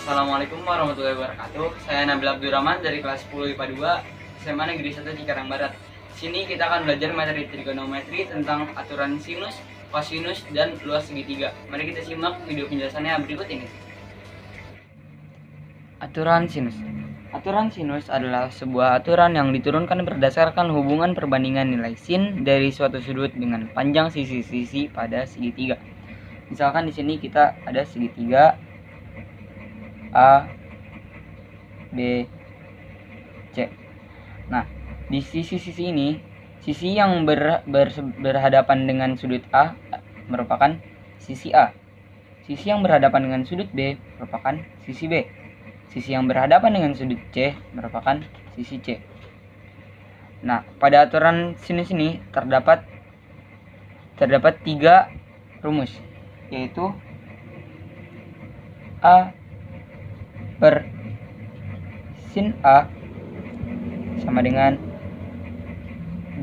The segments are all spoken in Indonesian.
Assalamualaikum warahmatullahi wabarakatuh. Saya Nabil Abdurrahman dari kelas 10 IPA 2 SMA Negeri 1 Cikarang Barat. Sini kita akan belajar materi trigonometri tentang aturan sinus, kosinus, dan luas segitiga. Mari kita simak video penjelasannya berikut ini. Aturan sinus. Aturan sinus adalah sebuah aturan yang diturunkan berdasarkan hubungan perbandingan nilai sin dari suatu sudut dengan panjang sisi-sisi pada segitiga. Misalkan di sini kita ada segitiga A, B, C. Nah, di sisi-sisi ini, sisi yang berhadapan dengan sudut A merupakan sisi A. Sisi yang berhadapan dengan sudut B merupakan sisi B. Sisi yang berhadapan dengan sudut C merupakan sisi C. Nah, pada aturan sinus ini terdapat 3 rumus, yaitu A per sin A sama dengan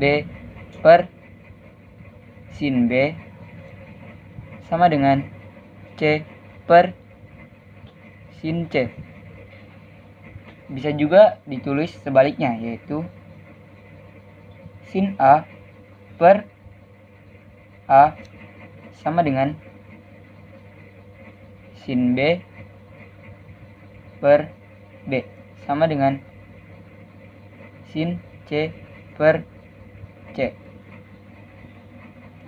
B per sin B sama dengan C per sin C. Bisa juga ditulis sebaliknya, yaitu sin A per A sama dengan sin B per B sama dengan sin C per C.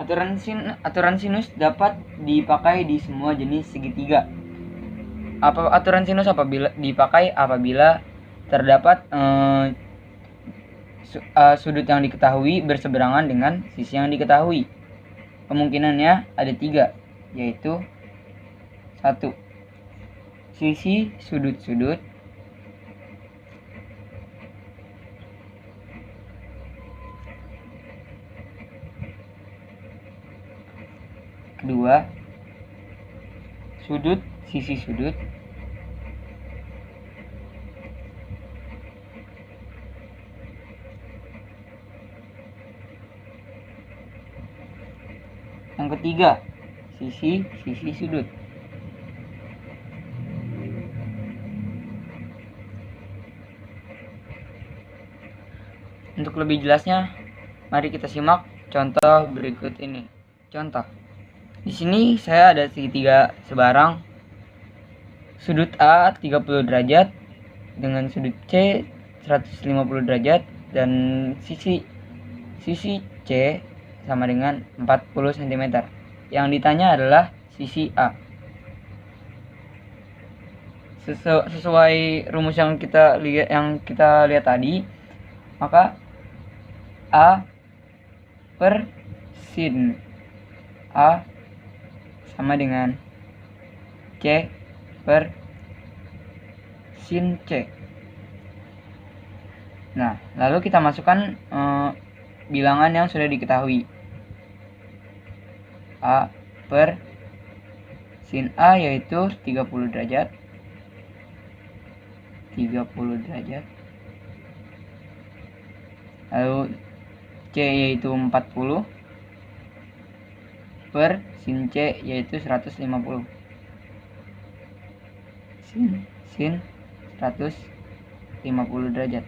Aturan sinus dapat dipakai di semua jenis segitiga. Aturan sinus dipakai apabila terdapat sudut yang diketahui berseberangan dengan sisi yang diketahui. Kemungkinannya ada 3, yaitu 1. Sisi sudut-sudut. 2. Sudut sisi sudut. 3. Sisi sudut. Untuk lebih jelasnya, mari kita simak contoh berikut ini. Contoh. Di sini saya ada segitiga sebarang. Sudut A 30 derajat dengan sudut C 150 derajat dan sisi C sama dengan 40 cm. Yang ditanya adalah sisi A. Sesuai rumus yang kita lihat tadi, maka A per sin A sama dengan C per sin C. Nah, lalu kita masukkan bilangan yang sudah diketahui. A per sin A yaitu 30 derajat. Lalu C yaitu 40 per sin C yaitu 150. Sin 150 derajat.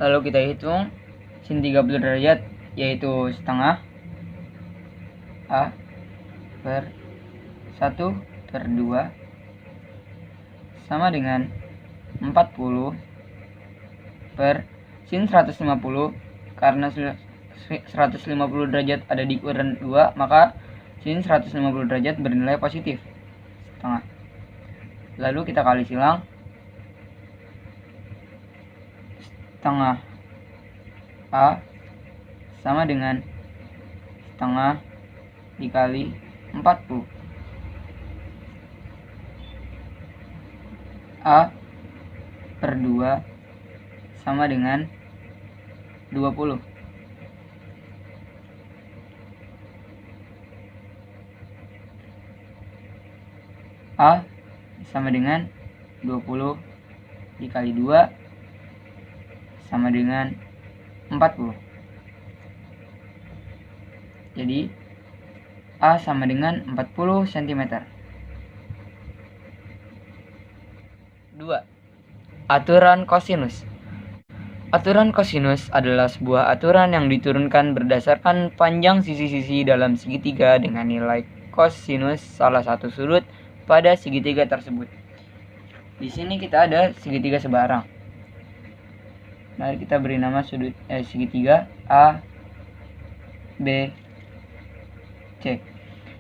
Lalu kita hitung sin 30 derajat yaitu setengah A per 1 per 2 sama dengan 40 per sin 150. Karena 150 derajat ada di ukuran 2, maka sin 150 derajat bernilai positif, setengah. Lalu kita kali silang. Setengah A sama dengan setengah dikali 40. A per 2 sama dengan 20. A sama dengan 20 dikali 2 sama dengan 40. Jadi A sama dengan 40 cm. 2. Aturan kosinus. Aturan kosinus adalah sebuah aturan yang diturunkan berdasarkan panjang sisi-sisi dalam segitiga dengan nilai kosinus salah satu sudut pada segitiga tersebut. Di sini kita ada segitiga sebarang. Mari kita beri nama segitiga A, B, C.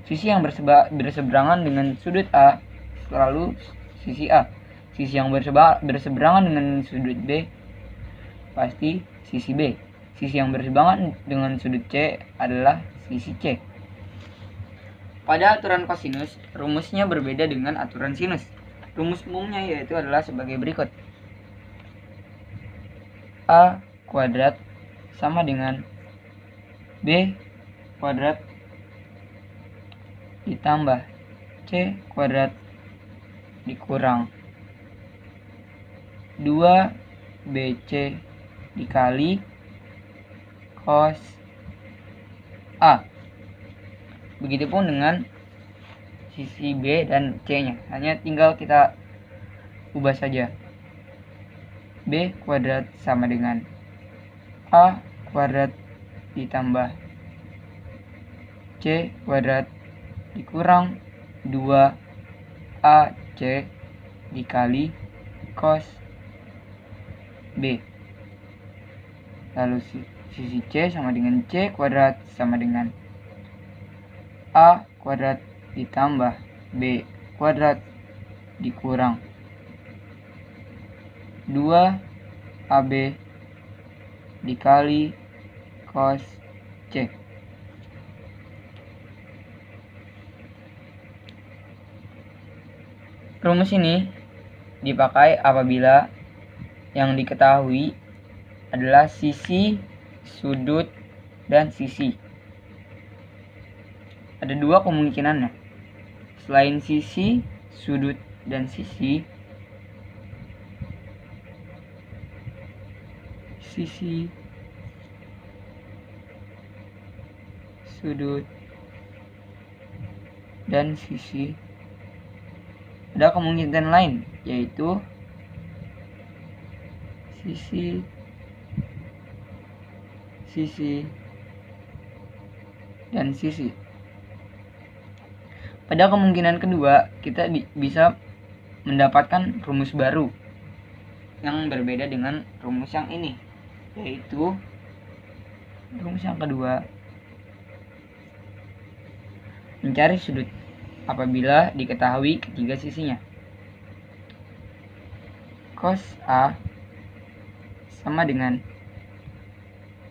Sisi yang berseberangan dengan sudut A selalu sisi A. Sisi yang berseberangan dengan sudut B pasti sisi B. Sisi yang berseberangan dengan sudut C adalah sisi C. Pada aturan kosinus, rumusnya berbeda dengan aturan sinus. Rumus umumnya yaitu adalah sebagai berikut. A kuadrat sama dengan B kuadrat ditambah C kuadrat dikurang 2BC dikali cos A. Begitupun dengan sisi B dan C nya, hanya tinggal kita ubah saja. B kuadrat sama dengan A kuadrat ditambah C kuadrat dikurang 2AC dikali cos B. Lalu sisi C sama dengan C kuadrat sama dengan A kuadrat ditambah B kuadrat dikurang 2AB dikali cos C. Rumus ini dipakai apabila yang diketahui adalah sisi, sudut, dan sisi. Ada dua kemungkinannya. Selain sisi, sudut, dan sisi, sudut, dan sisi, ada kemungkinan lain, yaitu sisi, dan sisi. Pada kemungkinan kedua, kita bisa mendapatkan rumus baru yang berbeda dengan rumus yang ini, yaitu rumus yang kedua, mencari sudut apabila diketahui ketiga sisinya. Cos A sama dengan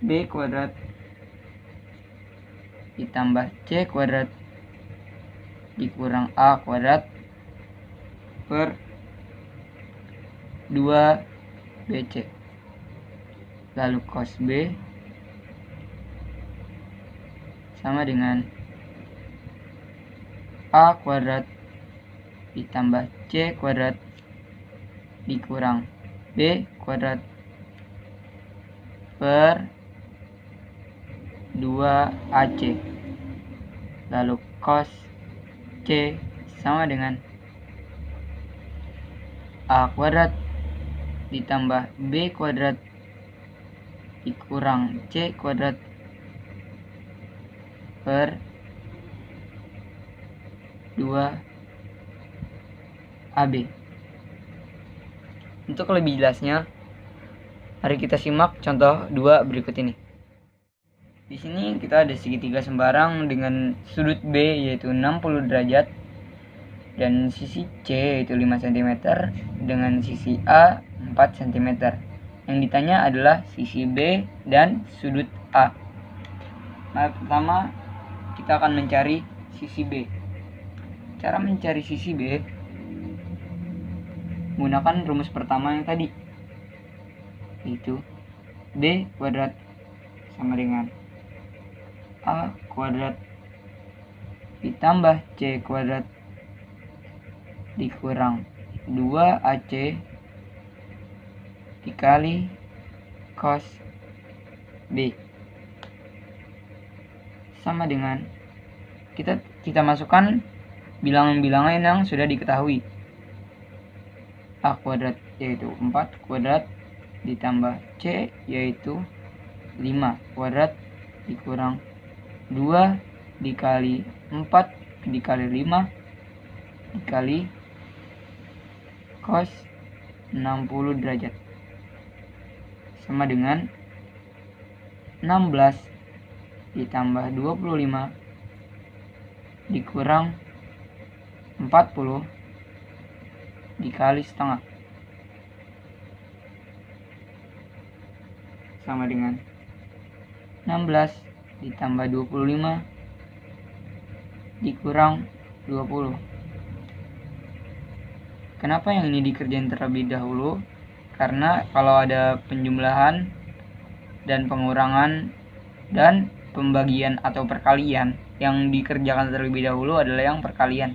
B kuadrat ditambah C kuadrat dikurang A kuadrat per 2BC. Lalu cos B sama dengan A kuadrat ditambah C kuadrat dikurang B kuadrat per 2AC. Lalu cos C sama dengan A kuadrat ditambah B kuadrat dikurang C kuadrat per 2AB. Untuk lebih jelasnya, mari kita simak contoh 2 berikut ini. Di sini kita ada segitiga sembarang dengan sudut B yaitu 60 derajat dan sisi C yaitu 5 cm dengan sisi A 4 cm. Yang ditanya adalah sisi B dan sudut A. Nah, pertama kita akan mencari sisi B. Cara mencari sisi B menggunakan rumus pertama yang tadi, yaitu B kuadrat sama dengan A kuadrat ditambah C kuadrat dikurang 2AC dikali cos B sama dengan kita masukkan bilangan-bilangan yang sudah diketahui. A kuadrat yaitu 4 kuadrat ditambah C yaitu 5 kuadrat dikurang 2 dikali 4 dikali 5 dikali cos 60 derajat sama dengan 16 ditambah 25 dikurang 40 dikali setengah sama dengan 16 ditambah 25 dikurang 20. Kenapa yang ini dikerjain terlebih dahulu? Karena kalau ada penjumlahan dan pengurangan dan pembagian atau perkalian, yang dikerjakan terlebih dahulu adalah yang perkalian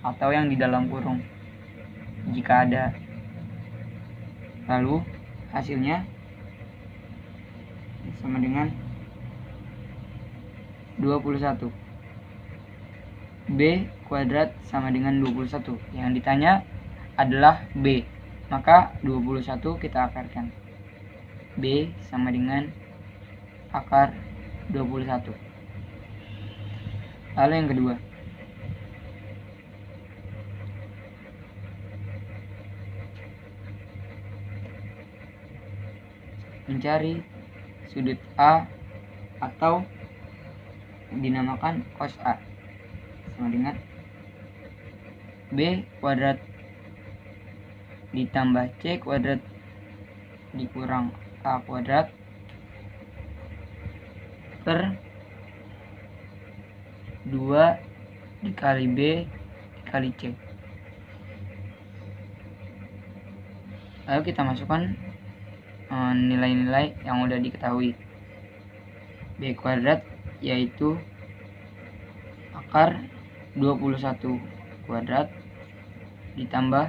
atau yang di dalam kurung jika ada. Lalu hasilnya sama dengan 21. B kuadrat sama dengan 21. Yang ditanya adalah B. Maka 21 kita akarkan. B sama dengan akar 21. Lalu yang kedua. Mencari sudut A atau dinamakan cos A sama dengan B kuadrat ditambah C kuadrat dikurang A kuadrat per 2 dikali B dikali C. Lalu kita masukkan nilai-nilai yang udah diketahui. B kuadrat yaitu akar 21 kuadrat ditambah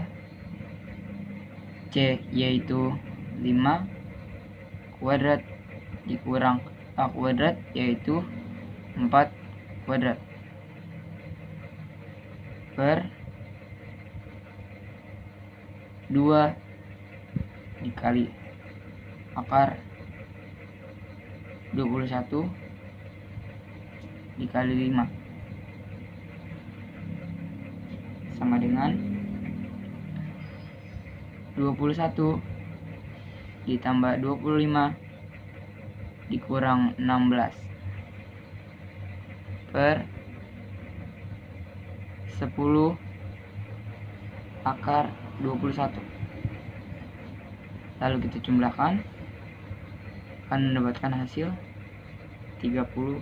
C yaitu 5 kuadrat dikurang A kuadrat yaitu 4 kuadrat per 2 dikali akar 21 dikali 5 sama dengan 21 ditambah 25 dikurang 16 per 10 akar 21. Lalu kita jumlahkan, akan mendapatkan hasil 30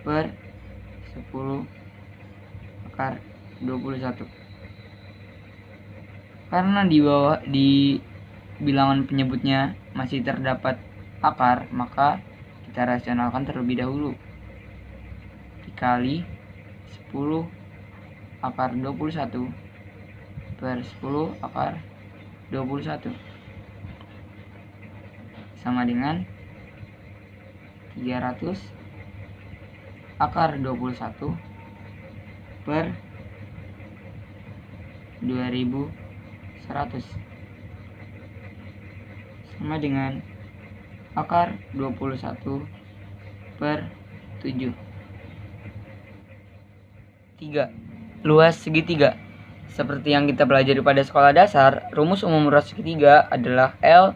per 10 akar 21. Karena di bawah di bilangan penyebutnya masih terdapat akar, maka kita rasionalkan terlebih dahulu. Dikali 10 akar 21 per 10 akar 21 sama dengan 300 akar 21 per 2100 sama dengan akar 21 per 7. 3. Luas segitiga. Seperti yang kita pelajari pada sekolah dasar, rumus umum luas segitiga adalah L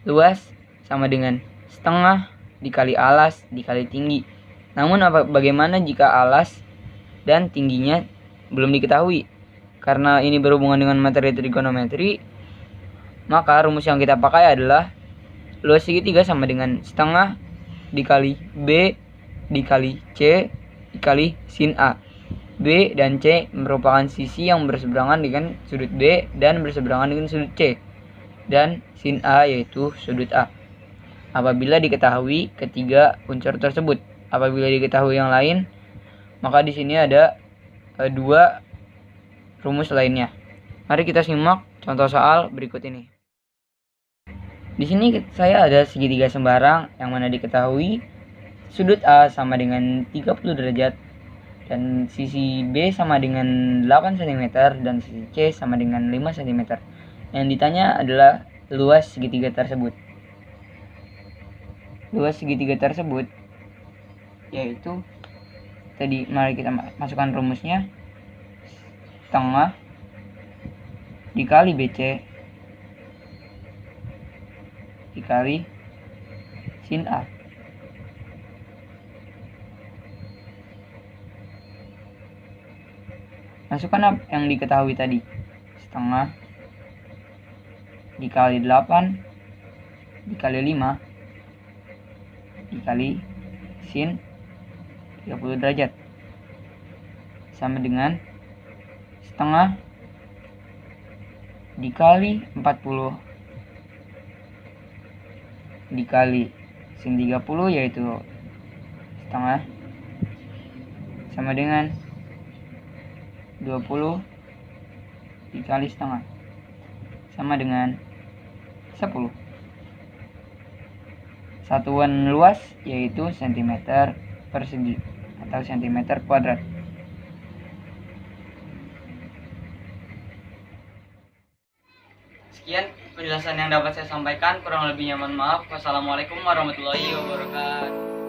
luas sama dengan setengah dikali alas dikali tinggi. Namun bagaimana jika alas dan tingginya belum diketahui? Karena ini berhubungan dengan materi trigonometri, maka rumus yang kita pakai adalah luas segitiga sama dengan setengah dikali B dikali C dikali sin A. B dan C merupakan sisi yang berseberangan dengan sudut B dan berseberangan dengan sudut C. Dan sin A yaitu sudut A. Apabila diketahui ketiga unsur tersebut, apabila diketahui yang lain, maka di sini ada dua rumus lainnya. Mari kita simak contoh soal berikut ini. Di sini saya ada segitiga sembarang yang mana diketahui sudut A sama dengan 30 derajat dan sisi B sama dengan 8 cm dan sisi C sama dengan 5 cm. Yang ditanya adalah luas segitiga tersebut. Luas segitiga tersebut yaitu tadi, mari kita masukkan rumusnya, setengah dikali BC dikali sin A. Masukkan yang diketahui tadi, setengah dikali 8 dikali 5 dikali sin 30 derajat sama dengan setengah dikali 40 dikali sin 30, yaitu setengah, sama dengan 20 dikali setengah sama dengan 10. Satuan luas yaitu cm persegi atau cm kuadrat. Sekian penjelasan yang dapat saya sampaikan, kurang lebihnya mohon maaf. Wassalamualaikum warahmatullahi wabarakatuh.